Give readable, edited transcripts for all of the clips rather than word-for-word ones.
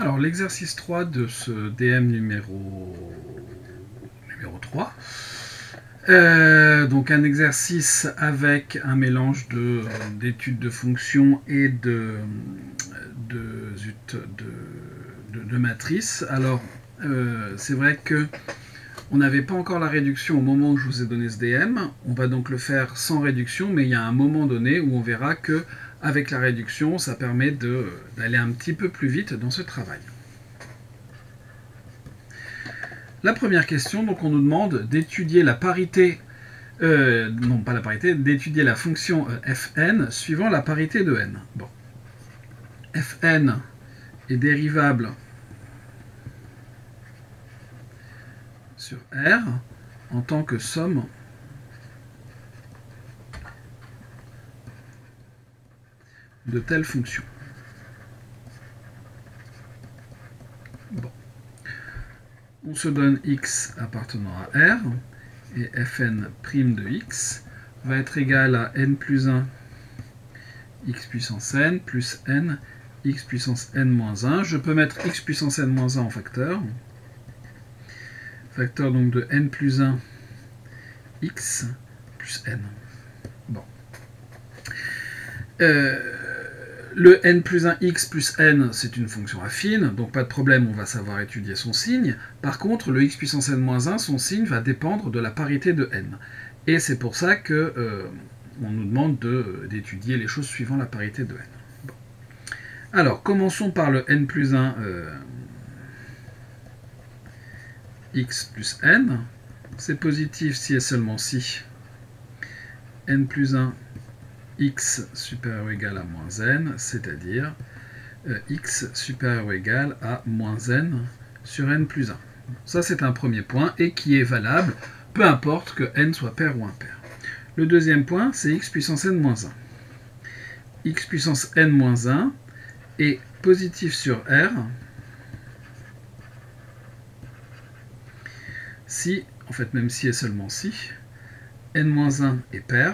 Alors, l'exercice 3 de ce DM numéro 3. Donc un exercice avec un mélange d'études de fonctions et de matrices. Alors, c'est vrai que on n'avait pas encore la réduction au moment où je vous ai donné ce DM. On va donc le faire sans réduction, mais il y a un moment donné où on verra que avec la réduction, ça permet d'aller un petit peu plus vite dans ce travail. La première question, donc on nous demande d'étudier la parité, non pas la parité, d'étudier la fonction fn suivant la parité de n. Bon. Fn est dérivable sur R en tant que somme de telle fonction. Bon. On se donne x appartenant à R, et fn' de x va être égal à n plus 1 x puissance n plus n x puissance n moins 1. Je peux mettre x puissance n moins 1 en facteur. Facteur donc de n plus 1 x plus n. Bon. Le n plus 1 x plus n, c'est une fonction affine, donc pas de problème, on va savoir étudier son signe. Par contre, le x puissance n moins 1, son signe va dépendre de la parité de n. Et c'est pour ça que on nous demande d'étudier les choses suivant la parité de n. Bon. Alors, commençons par le n plus 1 x plus n. C'est positif si et seulement si n plus 1 x supérieur ou égal à moins n, c'est-à-dire x supérieur ou égal à moins n sur n plus 1. Ça, c'est un premier point et qui est valable, peu importe que n soit pair ou impair. Le deuxième point, c'est x puissance n moins 1. X puissance n moins 1 est positif sur R si, en fait même si et seulement si, n moins 1 est pair,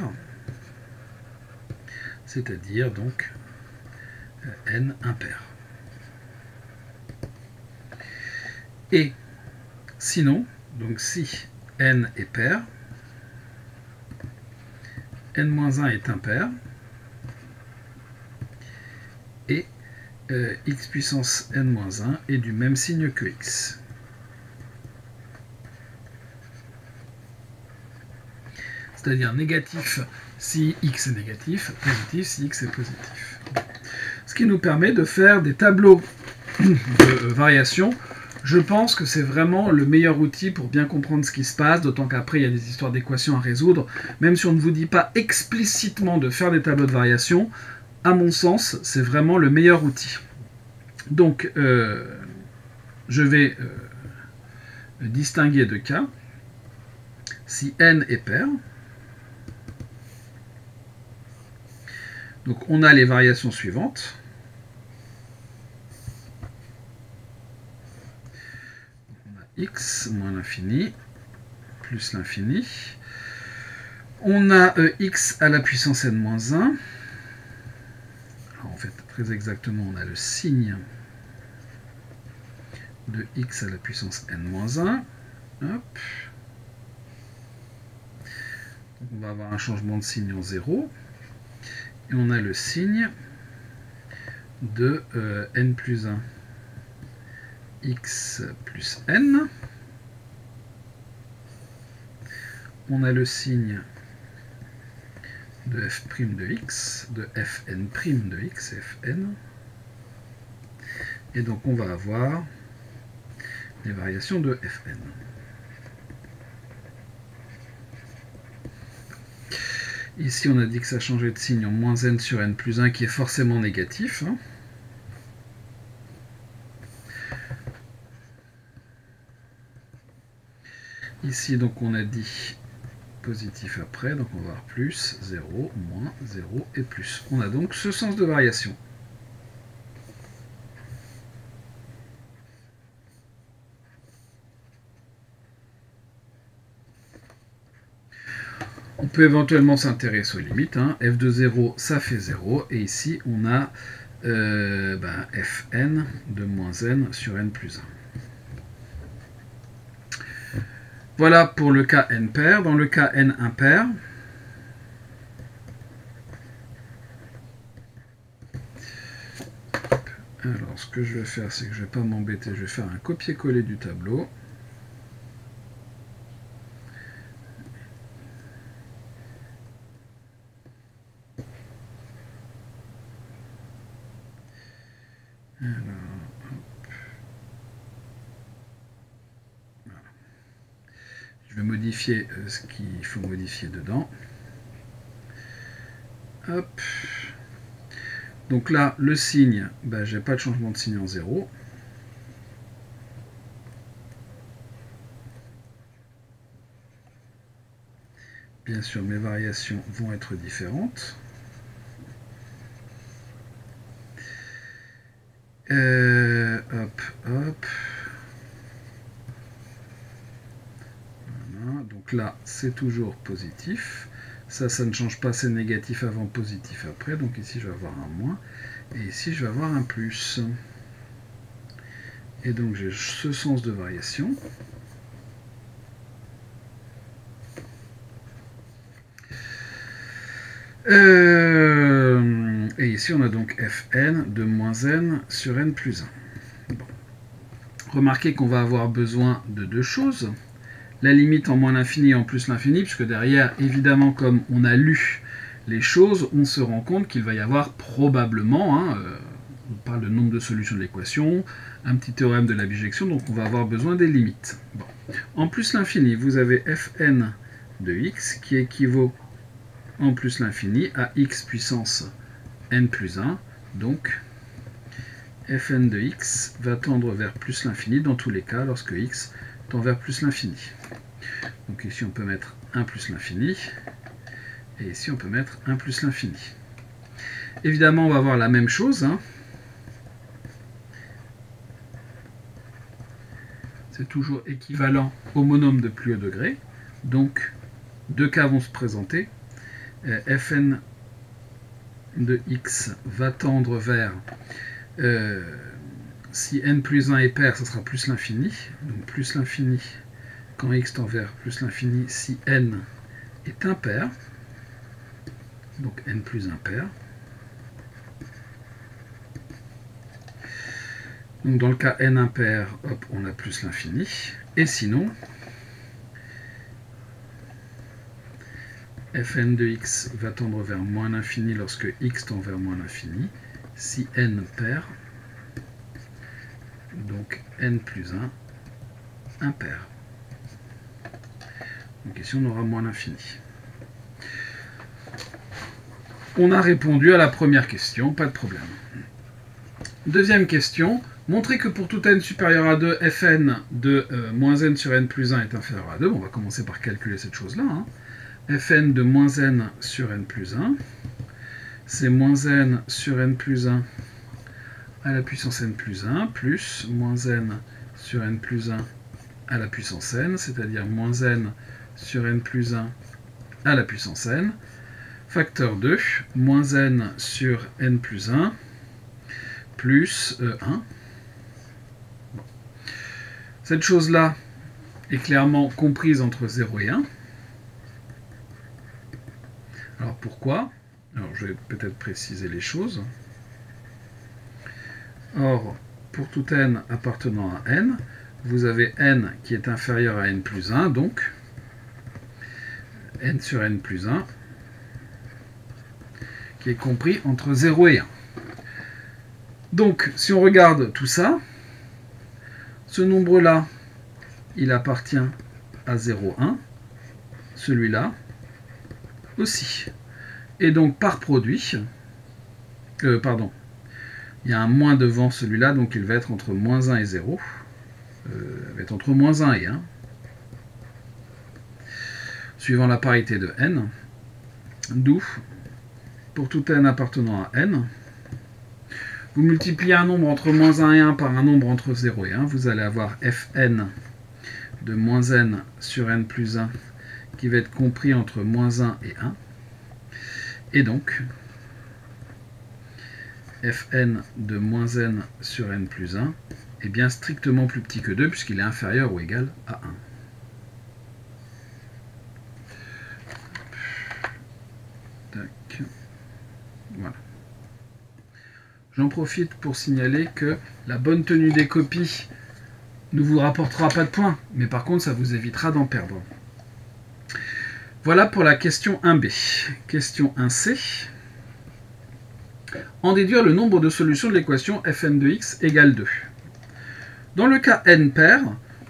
c'est-à-dire donc n impair. Et sinon, donc si n est pair, n-1 est impair, et x puissance n-1 est du même signe que x. C'est-à-dire négatif si x est négatif, positif si x est positif. Ce qui nous permet de faire des tableaux de variation. Je pense que c'est vraiment le meilleur outil pour bien comprendre ce qui se passe, d'autant qu'après il y a des histoires d'équations à résoudre. Même si on ne vous dit pas explicitement de faire des tableaux de variation, à mon sens, c'est vraiment le meilleur outil. Donc, je vais distinguer deux cas. Si n est pair, donc on a les variations suivantes. On a x moins l'infini plus l'infini. On a x à la puissance n moins 1. Alors en fait, très exactement, on a le signe de x à la puissance n moins 1. Hop. Donc on va avoir un changement de signe en 0. Et on a le signe de n plus 1 x plus n. On a le signe de f' de x, de fn' de x, fn. Et donc on va avoir les variations de fn. Ici, on a dit que ça changeait de signe en moins n sur n plus 1, qui est forcément négatif. Hein. Ici, donc, on a dit positif après, donc on va avoir plus, 0, moins, 0 et plus. On a donc ce sens de variation. On peut éventuellement s'intéresser aux limites. Hein. F de 0, ça fait 0. Et ici, on a fn de moins n sur n plus 1. Voilà pour le cas n pair. Dans le cas n impair, alors ce que je vais faire, c'est que je ne vais pas m'embêter, je vais faire un copier-coller du tableau. Alors, voilà. Je vais modifier ce qu'il faut modifier dedans. Hop. Donc là, le signe, j'ai pas de changement de signe en 0. Bien sûr, mes variations vont être différentes. Hop, hop. Voilà. Donc là, c'est toujours positif. Ça ne change pas, c'est négatif avant, positif après. Donc ici, je vais avoir un moins. Et ici, je vais avoir un plus. Et donc, j'ai ce sens de variation. Et ici, on a donc fn de moins n sur n plus 1. Bon. Remarquez qu'on va avoir besoin de deux choses. La limite en moins l'infini et en plus l'infini, puisque derrière, évidemment, comme on a lu les choses, on se rend compte qu'il va y avoir probablement, on parle de nombre de solutions de l'équation, un petit théorème de la bijection, donc on va avoir besoin des limites. Bon. En plus l'infini, vous avez fn de x qui équivaut en plus l'infini à x puissance n plus 1, donc fn de x va tendre vers plus l'infini dans tous les cas lorsque x tend vers plus l'infini. Donc ici on peut mettre 1 plus l'infini, et ici on peut mettre 1 plus l'infini. Évidemment on va avoir la même chose, c'est toujours équivalent au monôme de plus haut degré, donc deux cas vont se présenter. Fn de x va tendre vers, si n plus 1 est pair, ce sera plus l'infini, donc plus l'infini quand x tend vers plus l'infini si n est impair, donc n plus impair. Donc dans le cas n impair, hop, on a plus l'infini, et sinon, fn de x va tendre vers moins l'infini lorsque x tend vers moins l'infini, si n pair, donc n plus 1 impair. Donc ici on aura moins l'infini. On a répondu à la première question, pas de problème. Deuxième question, montrer que pour tout n supérieur à 2, fn de moins n sur n plus 1 est inférieur à 2. Bon, on va commencer par calculer cette chose-là. Fn de moins n sur n plus 1, c'est moins n sur n plus 1 à la puissance n plus 1, plus moins n sur n plus 1 à la puissance n, c'est-à-dire moins n sur n plus 1 à la puissance n, facteur 2, moins n sur n plus 1, plus 1. Bon. Cette chose-là est clairement comprise entre 0 et 1. Alors pourquoi? Alors je vais peut-être préciser les choses. Or, pour tout n appartenant à n, vous avez n qui est inférieur à n plus 1, donc n sur n plus 1, qui est compris entre 0 et 1. Donc, si on regarde tout ça, ce nombre-là, il appartient à 0, 1, celui-là aussi. Et donc, par produit, il y a un moins devant celui-là, donc il va être entre moins 1 et 0. Il va être entre moins 1 et 1. Suivant la parité de n. D'où, pour tout n appartenant à n, vous multipliez un nombre entre moins 1 et 1 par un nombre entre 0 et 1, vous allez avoir fn de moins n sur n plus 1 qui va être compris entre moins 1 et 1. Et donc, Fn de moins n sur n plus 1 est bien strictement plus petit que 2 puisqu'il est inférieur ou égal à 1. Tac. Voilà. J'en profite pour signaler que la bonne tenue des copies ne vous rapportera pas de points, mais par contre ça vous évitera d'en perdre. Voilà pour la question 1b. Question 1c. En déduire le nombre de solutions de l'équation Fn de x égale 2. Dans le cas n pair,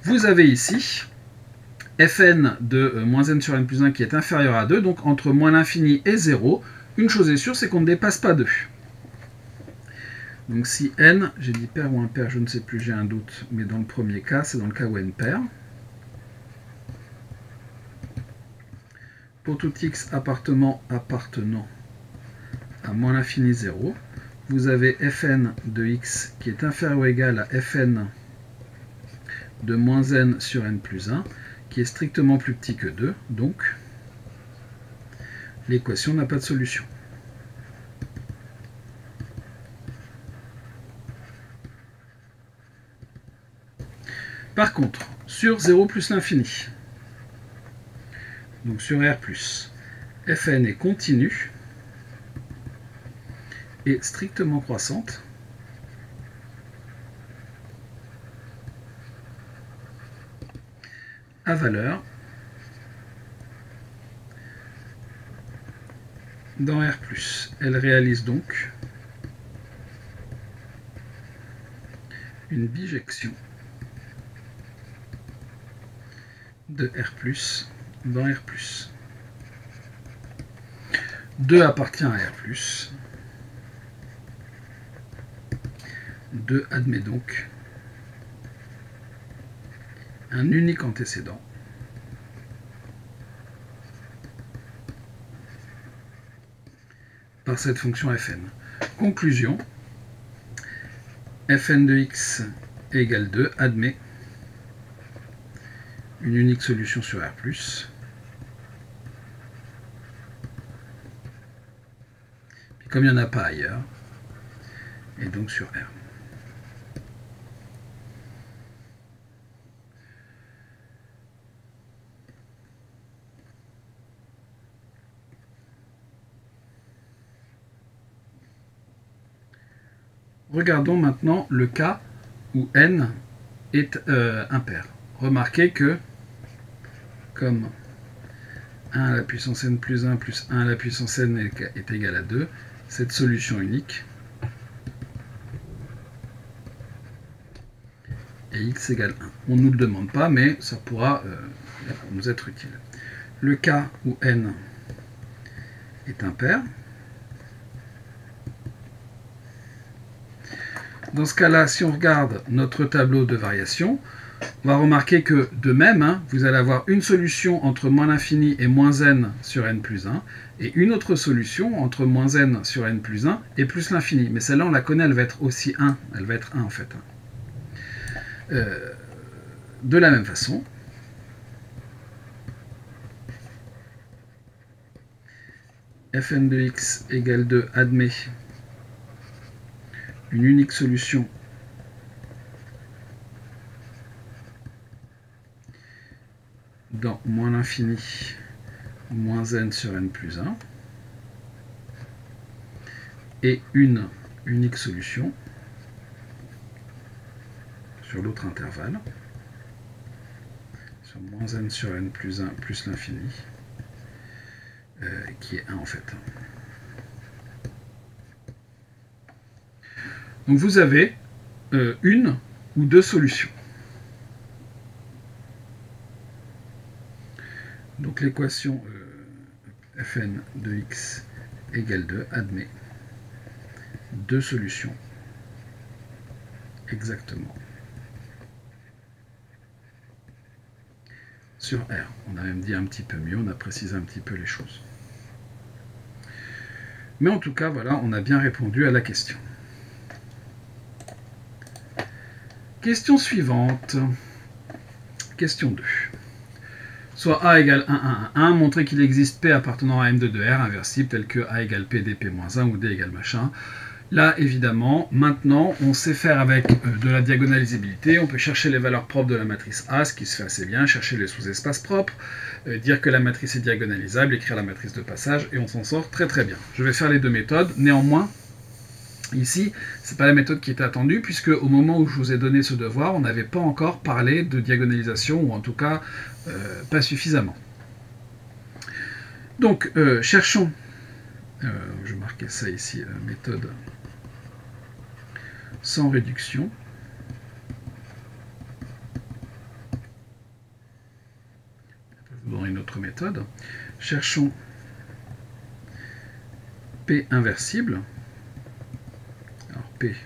vous avez ici Fn de moins n sur n plus 1 qui est inférieur à 2, donc entre moins l'infini et 0, une chose est sûre, c'est qu'on ne dépasse pas 2. Donc si n, j'ai dit pair ou impair, je ne sais plus, j'ai un doute, mais dans le premier cas, c'est dans le cas où n pair. Pour tout x appartenant à moins l'infini 0, vous avez Fn de x qui est inférieur ou égal à Fn de moins n sur n plus 1, qui est strictement plus petit que 2, donc l'équation n'a pas de solution. Par contre, sur 0 plus l'infini, donc sur R+, Fn est continue et strictement croissante, à valeur dans R+. Elle réalise donc une bijection de R+, dans R+. 2 appartient à R+. 2 admet donc un unique antécédent par cette fonction Fn. Conclusion, Fn de x égale 2 admet une unique solution sur R+, puis comme il n'y en a pas ailleurs, et donc sur R. Regardons maintenant le cas où n est impair. Remarquez que, comme 1 à la puissance n plus 1 plus 1 à la puissance n est égal à 2, cette solution unique est x égale 1. On ne nous le demande pas, mais ça pourra nous être utile. Le cas où n est impair, dans ce cas-là, si on regarde notre tableau de variation, on va remarquer que, de même, vous allez avoir une solution entre moins l'infini et moins n sur n plus 1, et une autre solution entre moins n sur n plus 1 et plus l'infini. Mais celle-là, on la connaît, elle va être aussi 1. Elle va être 1, en fait. De la même façon, Fn de x égale 2 admet une unique solution dans moins l'infini, moins n sur n plus 1, et une unique solution sur l'autre intervalle, sur moins n sur n plus 1 plus l'infini, qui est 1 en fait. Donc vous avez une ou deux solutions. Donc l'équation Fn de x égale 2 admet deux solutions exactement sur R. On a même dit un petit peu mieux, on a précisé un petit peu les choses. Mais en tout cas, voilà, on a bien répondu à la question. Question suivante. Question 2. Soit A égale 1, 1, 1, 1, montrer qu'il existe P appartenant à M de 2R, inversible, tel que A égale P dP-1 ou D égale machin. Là, évidemment, maintenant, on sait faire avec de la diagonalisabilité. On peut chercher les valeurs propres de la matrice A, ce qui se fait assez bien, chercher les sous-espaces propres, dire que la matrice est diagonalisable, écrire la matrice de passage, et on s'en sort très très bien. Je vais faire les deux méthodes. Néanmoins, ici, ce n'est pas la méthode qui était attendue, puisque au moment où je vous ai donné ce devoir, on n'avait pas encore parlé de diagonalisation, ou en tout cas, pas suffisamment. Donc, cherchons, je marquais ça ici, méthode sans réduction. Dans une autre méthode, cherchons P inversible. Alors P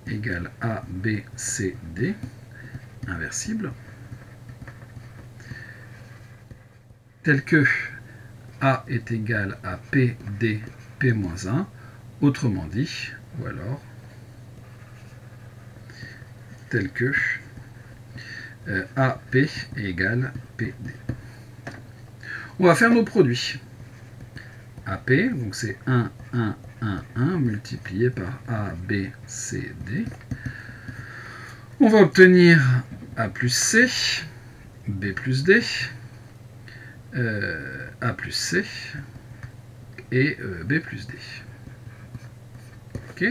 égale A, B, C, D, inversible, tel que A est égal à P, D, P-1, autrement dit, ou alors, tel que AP est égal à PD. On va faire nos produits. AP, donc c'est 1, 1, 1, 1, multiplié par A, B, C, D. On va obtenir A plus C, B plus D, A plus C et B plus D. Ok.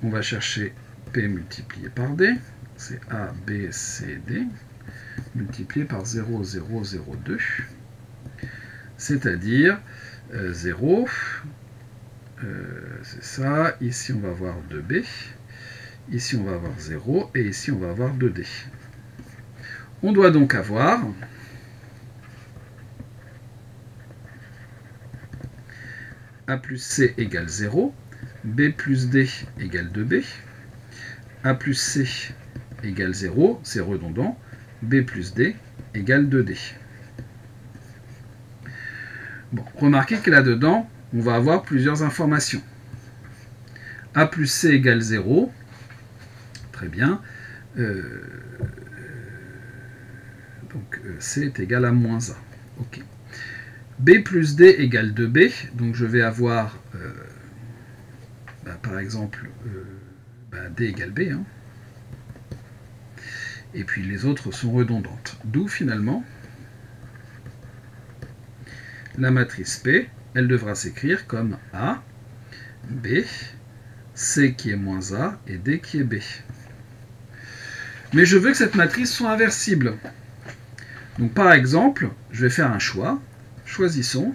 On va chercher P multiplié par D, c'est A, B, C, D, multiplié par 0, 0, 0, 2, c'est-à-dire 0, c'est ça, ici on va avoir 2B, ici on va avoir 0, et ici on va avoir 2D. On doit donc avoir A plus C égale 0, B plus D égale 2B, A plus C égale 0, c'est redondant, B plus D égale 2D. Bon, remarquez que là-dedans, on va avoir plusieurs informations. A plus C égale 0, très bien, donc C est égal à moins A. Ok. B plus D égale 2B, donc je vais avoir, par exemple, D égale B, hein. Et puis les autres sont redondantes. D'où finalement, la matrice P, elle devra s'écrire comme A, B, C qui est moins A et D qui est B. Mais je veux que cette matrice soit inversible. Donc par exemple, je vais faire un choix. Choisissons.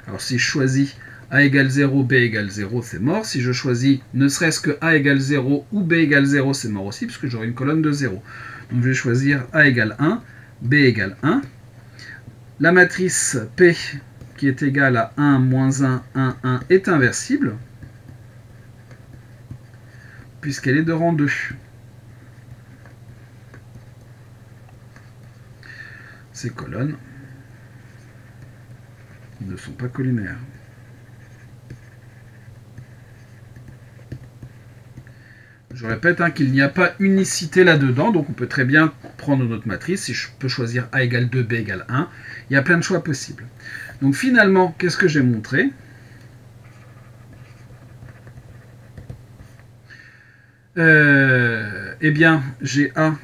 Alors si je choisis A égale 0, B égale 0, c'est mort. Si je choisis ne serait-ce que A égale 0 ou B égale 0, c'est mort aussi, parce que j'aurai une colonne de 0. Donc je vais choisir A égale 1, B égale 1. La matrice P, qui est égale à 1, moins 1, 1, 1, est inversible, puisqu'elle est de rang 2. Ces colonnes ne sont pas collinaires. Je répète qu'il n'y a pas unicité là-dedans, donc on peut très bien prendre notre matrice. Si je peux choisir A égale 2, B égale 1, il y a plein de choix possibles. Donc finalement, qu'est-ce que j'ai montré? Eh bien, j'ai A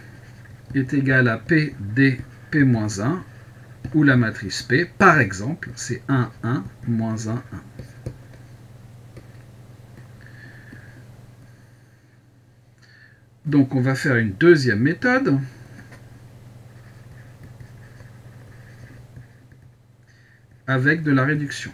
est égal à P, D, P-1, où la matrice P, par exemple, c'est 1, 1, moins 1, 1. Donc on va faire une deuxième méthode. Avec de la réduction.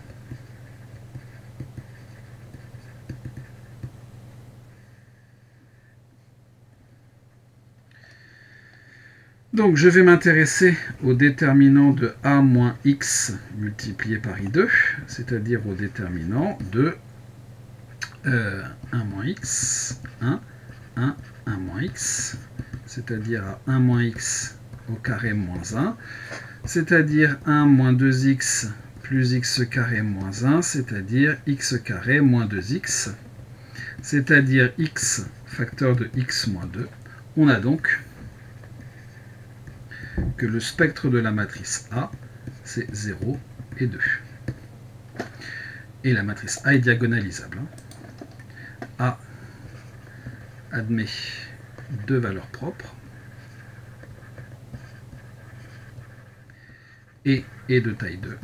Donc je vais m'intéresser au déterminant de A moins X multiplié par I2, c'est-à-dire au déterminant de 1 moins X, 1, 1, 1 moins X, c'est-à-dire à 1 moins X au carré moins 1, c'est-à-dire 1 moins 2X plus X carré moins 1, c'est-à-dire X carré moins 2X, c'est-à-dire X facteur de X moins 2. On a donc que le spectre de la matrice A, c'est 0 et 2. et la matrice A est diagonalisable. A admet deux valeurs propres, et est de taille 2,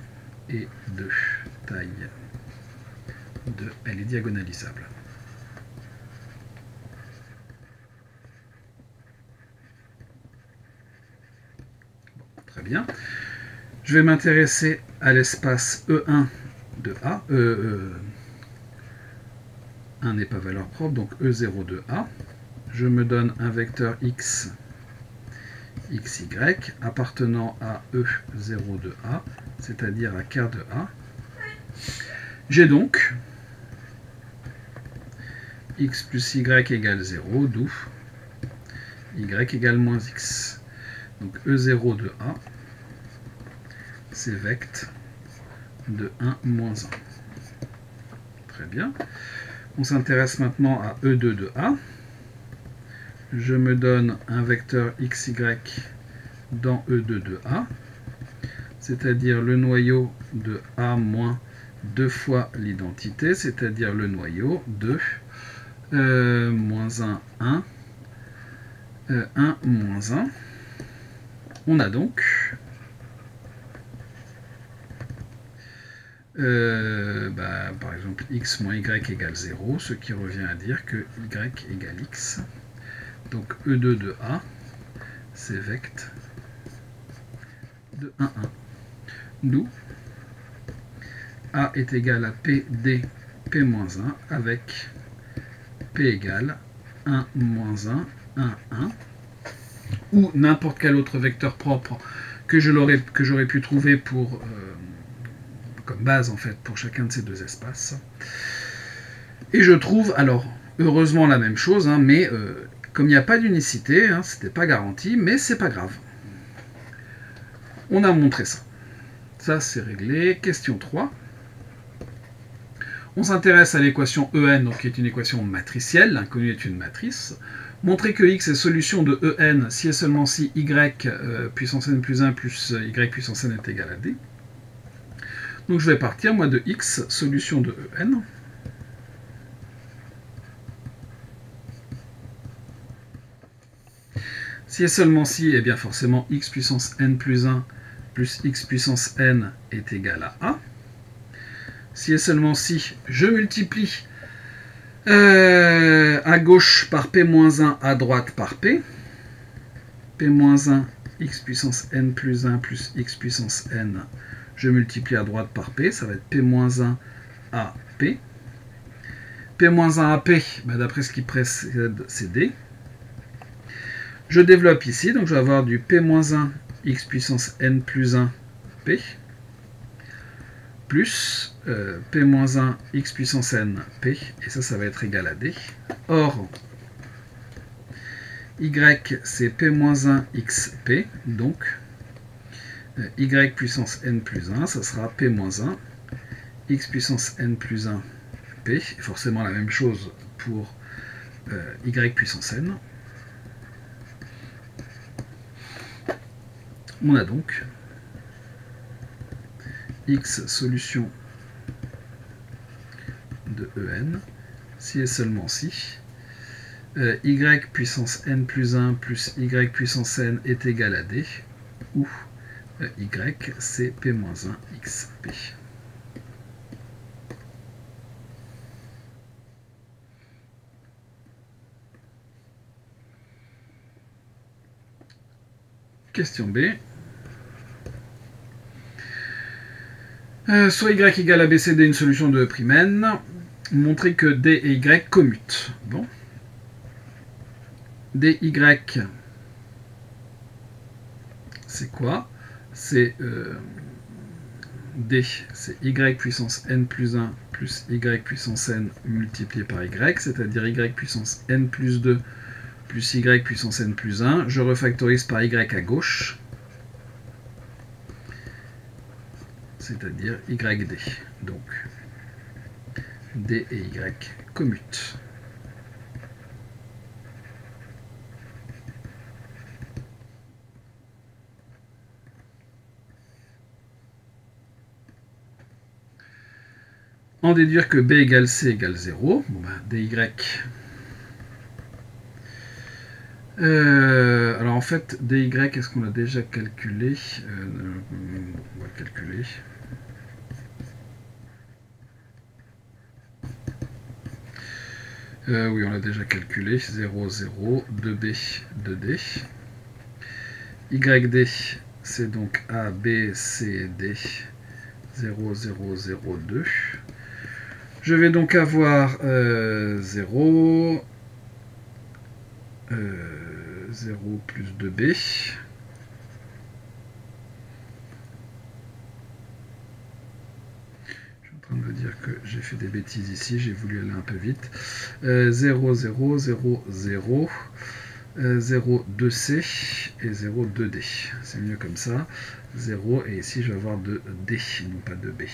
et de taille 2, elle est diagonalisable. Bon, très bien. Je vais m'intéresser à l'espace E1 de A. 1 n'est pas valeur propre, donc E0 de A. Je me donne un vecteur x, xy, appartenant à E0 de A, c'est-à-dire à quart de A. J'ai donc x plus y égale 0, d'où y égale moins x. Donc E0 de A, c'est vect de 1 moins 1. Très bien. On s'intéresse maintenant à E2 de A. Je me donne un vecteur xy dans E2 de A, c'est-à-dire le noyau de A moins 2 fois l'identité, c'est-à-dire le noyau de moins 1, 1, 1, moins 1. On a donc par exemple x moins y égale 0, ce qui revient à dire que y égale x. Donc E2 de A, c'est vect de 1, 1. D'où A est égal à P d P-1 avec P égale 1 moins 1, 1, 1, ou n'importe quel autre vecteur propre que j'aurais pu trouver pour, comme base en fait pour chacun de ces deux espaces. Et je trouve, alors, heureusement la même chose, hein, mais comme il n'y a pas d'unicité, hein, c'était pas garanti, mais c'est pas grave. On a montré ça. Ça, c'est réglé. Question 3. On s'intéresse à l'équation EN, donc, qui est une équation matricielle. L'inconnu est une matrice. Montrer que x est solution de EN si et seulement si y puissance n plus 1 plus y puissance n est égal à d. Donc je vais partir, moi, de x, solution de EN. Si et seulement si, eh bien forcément x puissance n plus 1 plus x puissance n est égal à a. Si et seulement si, je multiplie à gauche par p-1, à droite par p. p-1, x puissance n plus 1 plus x puissance n, je multiplie à droite par p, ça va être p-1 à p. p-1 à p, d'après ce qui précède, c'est d. Je développe ici, donc je vais avoir du p-1 x puissance n plus 1 p plus p-1 x puissance n p, et ça va être égal à d. Or, y c'est p-1 xp, donc y puissance n plus 1, ça sera p-1 x puissance n plus 1 p, forcément la même chose pour y puissance n. On a donc x solution de EN, si et seulement si y puissance n plus 1 plus y puissance n est égal à d, où y c'est p-1 xp. Question B. Soit y égale abcd une solution de E', montrer que d et y commutent. Bon. dy, c'est quoi? C'est d, c'est y puissance n plus 1 plus y puissance n multiplié par y, c'est-à-dire y puissance n plus 2 plus y puissance n plus 1. Je refactorise par y à gauche, c'est-à-dire yd. Donc, d et y commutent. en déduire que B égale C égale 0. Bon, ben, dy. Alors en fait, dy, est-ce qu'on l'a déjà calculé? On va le calculer. Oui, on l'a déjà calculé. 0, 0, 2B, 2D. YD, c'est donc A, B, C, D. 0, 0, 0, 2. Je vais donc avoir 0, 0 plus 2B. Je suis en train de me dire que j'ai fait des bêtises ici, j'ai voulu aller un peu vite. 0, 0, 0, 0, 0, 2C et 0, 2D. C'est mieux comme ça. 0 et ici je vais avoir 2D, non pas 2B.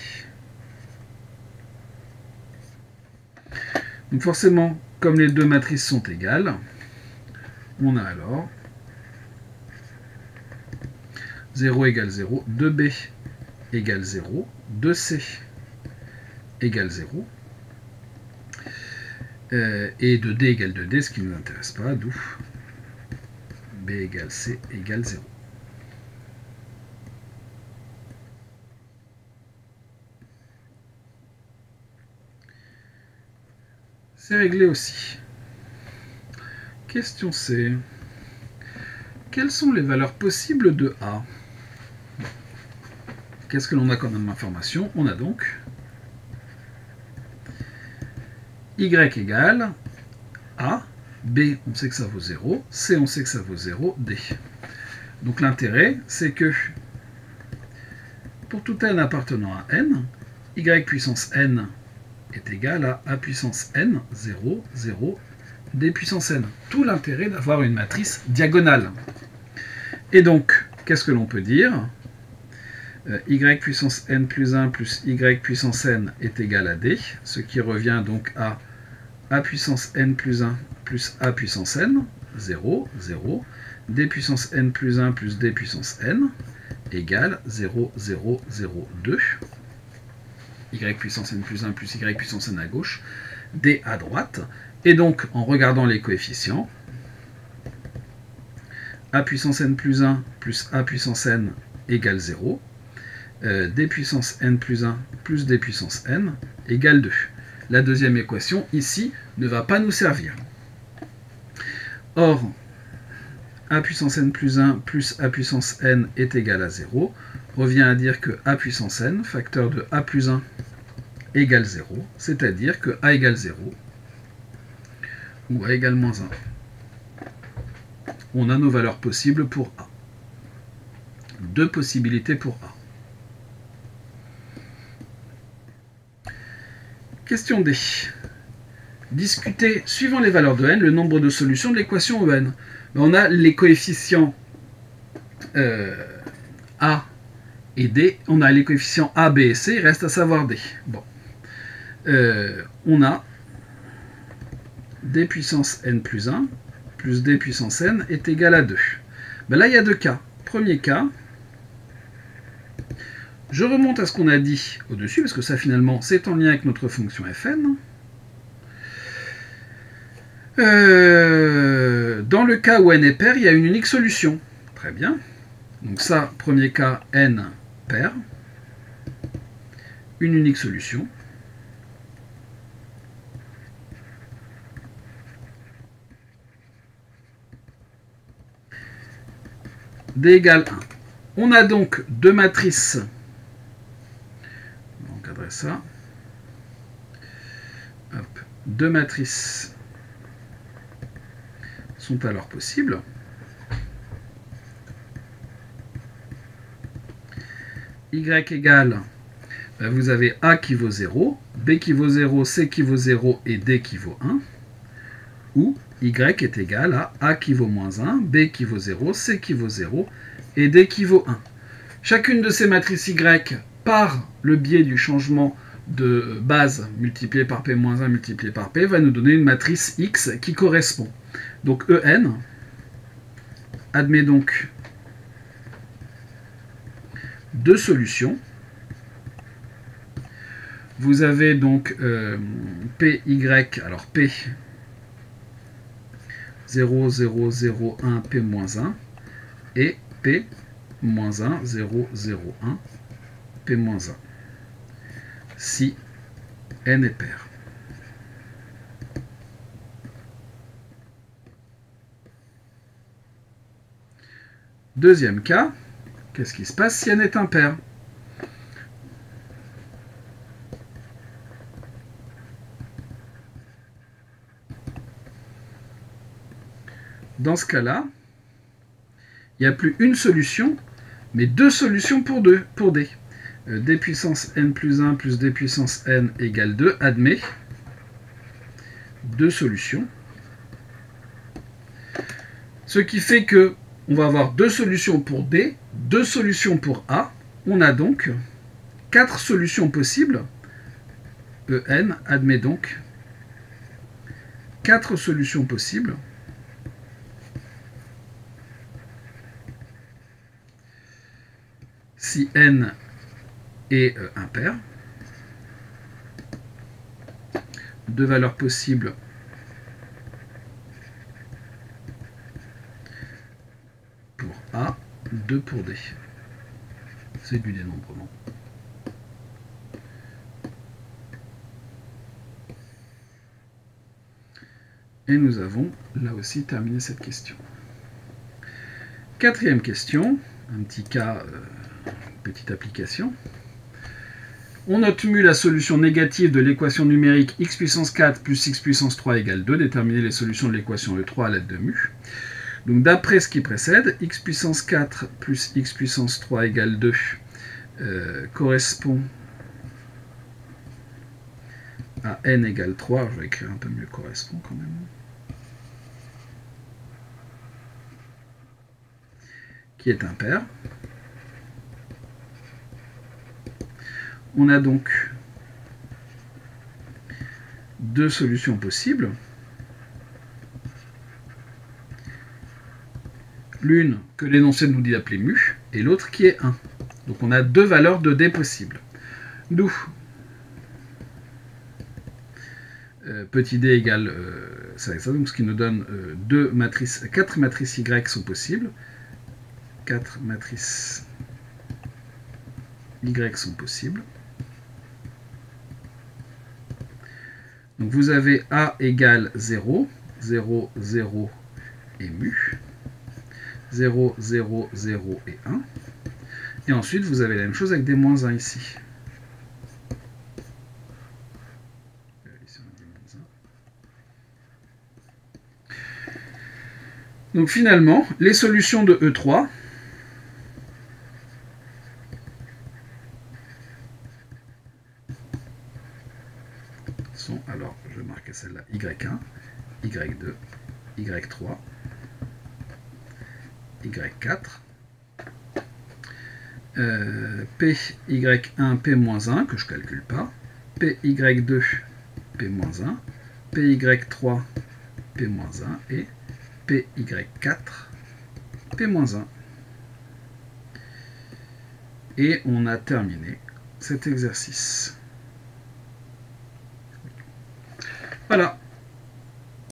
Donc forcément, comme les deux matrices sont égales, on a alors 0 égale 0, 2B égale 0, 2C égale 0, et 2D égale 2D, ce qui ne nous intéresse pas, d'où B égale C égale 0. C'est réglé aussi. Question C. Quelles sont les valeurs possibles de A? Qu'est-ce que l'on a comme information? On a donc Y égale A, B, on sait que ça vaut 0, C, on sait que ça vaut 0, D. Donc l'intérêt, c'est que pour tout n appartenant à n, Y puissance n est égal à puissance n, 0, 0, D puissance n. Tout l'intérêt d'avoir une matrice diagonale. Et donc, qu'est-ce que l'on peut dire? Y puissance n plus 1 plus Y puissance n est égal à D, ce qui revient donc à A puissance n plus 1 plus A puissance n, 0, 0, D puissance n plus 1 plus D puissance n, égale 0, 0, 0, 2. Y puissance n plus 1 plus Y puissance n à gauche, D à droite. Et donc, en regardant les coefficients, A puissance n plus 1 plus A puissance n égale 0. D puissance n plus 1 plus D puissance n égale 2. La deuxième équation, ici, ne va pas nous servir. Or, A puissance n plus 1 plus A puissance n est égal à 0, revient à dire que A puissance n, facteur de A plus 1, égale 0, c'est-à-dire que A égale 0, ou A égale moins 1. On a nos valeurs possibles pour A. Deux possibilités pour A. Question D. Discuter, suivant les valeurs de n, le nombre de solutions de l'équation en. On a les coefficients A et D. On a les coefficients A, B et C. Il reste à savoir D. Bon. On a D puissance n plus 1 plus D puissance n est égal à 2. Ben là, il y a deux cas. Premier cas, je remonte à ce qu'on a dit au-dessus, parce que ça, finalement, c'est en lien avec notre fonction fn. Dans le cas où n est pair, il y a une unique solution. Très bien. Donc ça, premier cas, n pair. Une unique solution. D égale 1. On a donc deux matrices. On va encadrer ça. Hop. Deux matrices sont alors possibles. Y égale, vous avez A qui vaut 0, B qui vaut 0, C qui vaut 0 et D qui vaut 1. Ou Y est égal à A qui vaut moins 1, B qui vaut 0, C qui vaut 0 et D qui vaut 1. Chacune de ces matrices Y, par le biais du changement de base multiplié par P moins 1 multiplié par P, va nous donner une matrice X qui correspond. Donc En admet donc deux solutions. Vous avez donc PY, alors P 0, 0, 0, 1, P-1 et P moins 1, 0, 0, 1, P-1. Si n est pair. Deuxième cas, qu'est-ce qui se passe si n est impair? Dans ce cas-là, il n'y a plus une solution, mais deux solutions pour D. D puissance n plus 1 plus D puissance n égale 2 admet deux solutions. Ce qui fait que on va avoir deux solutions pour D, deux solutions pour A. On a donc 4 solutions possibles. En admet donc 4 solutions possibles. Si n est impair. Deux valeurs possibles pour A, 2 pour D. C'est du dénombrement. Et nous avons là aussi terminé cette question. Quatrième question, un petit cas, petite application. On obtenu la solution négative de l'équation numérique x puissance 4 plus x puissance 3 égale 2. Déterminer les solutions de l'équation E3 à l'aide de mu. Donc d'après ce qui précède, x puissance 4 plus x puissance 3 égale 2 correspond à n égale 3. Alors, je vais écrire un peu mieux correspond quand même. Qui est impair. On a donc deux solutions possibles. L'une que l'énoncé nous dit d'appeler mu, et l'autre qui est 1. Donc on a deux valeurs de D possibles. D'où petit d égale ça et ça, donc ce qui nous donne 4 matrices Y sont possibles. 4 matrices Y sont possibles. Donc vous avez A égale 0, 0, 0 et mu. 0, 0, 0 et 1. Et ensuite, vous avez la même chose avec des moins 1 ici. Donc finalement, les solutions de E3 sont, alors je vais marquer celle-là, Y1, Y2, Y3, Y4, PY1, P-1, que je ne calcule pas, PY2, P-1, PY3, P-1 et PY4, P-1. Et on a terminé cet exercice. Voilà.